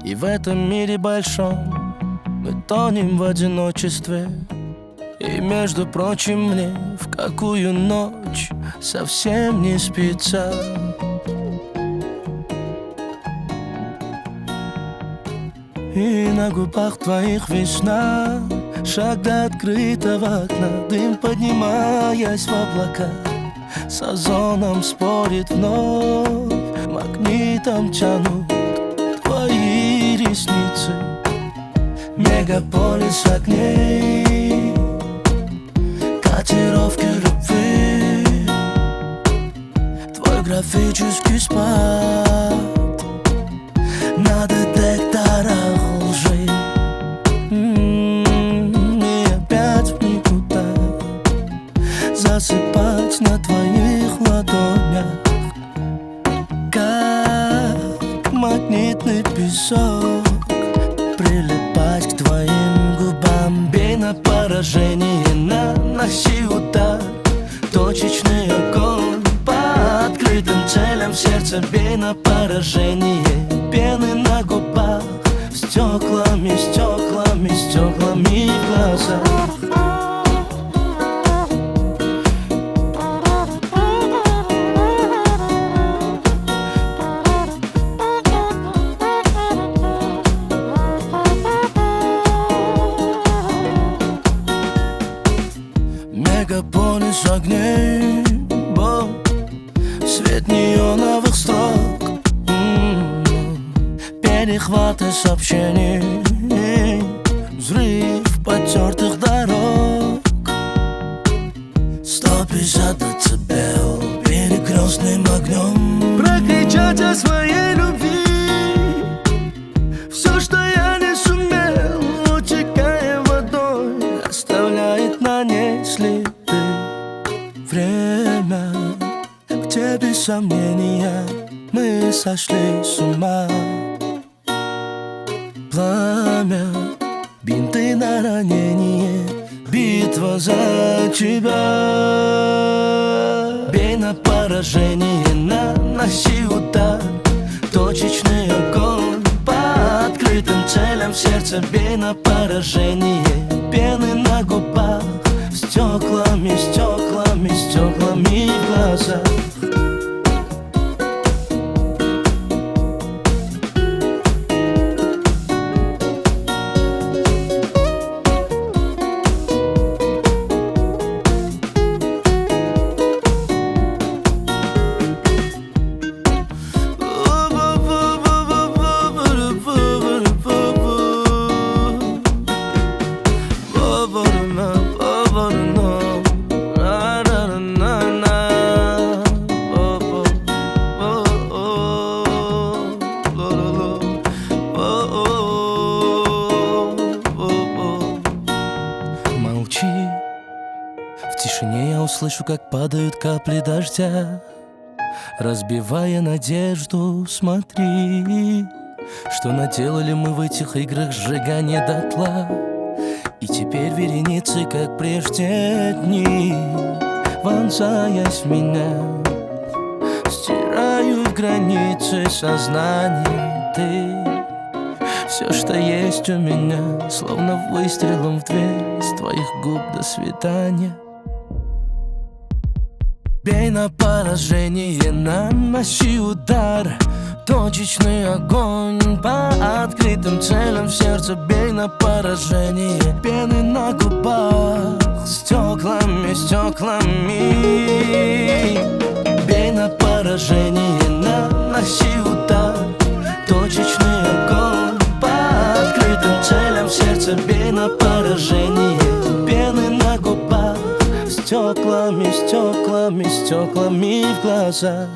И в этом мире большом мы тонем в одиночестве. И, между прочим, мне в какую ночь совсем не спится. И на губах твоих весна, шаг до открытого окна, дым поднимаясь в облака, с озоном спорит вновь, магнитом тянут твои ресницы. Мегаполис огней, котировки любви, твой графический спад на детекторах лжи. И опять в никуда засыпать на твоих ладонях, как магнитный песок, прилипать к твоим губам. Бей на поражение, наноси удар, точечный огонь по открытым целям в сердце. Бей на поражение, пены на губах, стеклами, стеклами, стеклами в глазах. Мегаполис огней, свет неоновых строк, перехваты сообщений, взрыв потертых дорог. 150 децибел перекрестным огнем, прокричать о своей любви все, что я не сумел, утекая водой, оставляет на ней следы. Время, где без сомнения мы сошли с ума. Пламя, бинты на ранение, битва за тебя. Бей на поражение, наноси удар, точечный огонь по открытым целям в сердце. Бей на поражение, пены на губах, стеклами, стеклами, стеклами в глазах. Молчи, в тишине я услышу, как падают капли дождя, разбивая надежду. Смотри, что наделали мы в этих играх сжигания дотла. И теперь вереницы, как прежде дни, вонзаясь в меня, стирают границы сознания. Ты все, что есть у меня, словно выстрелом в дверь с твоих губ до свидания. Бей на поражение, наноси удар, точечный огонь по открытым целям в сердце. Бей на поражение, пены на губах, стеклами, стеклами. Бей на поражение, наноси удар, точечный огонь по открытым целям в сердце. Бей на поражение, пены на губах, стеклами, стеклами, стеклами в глазах.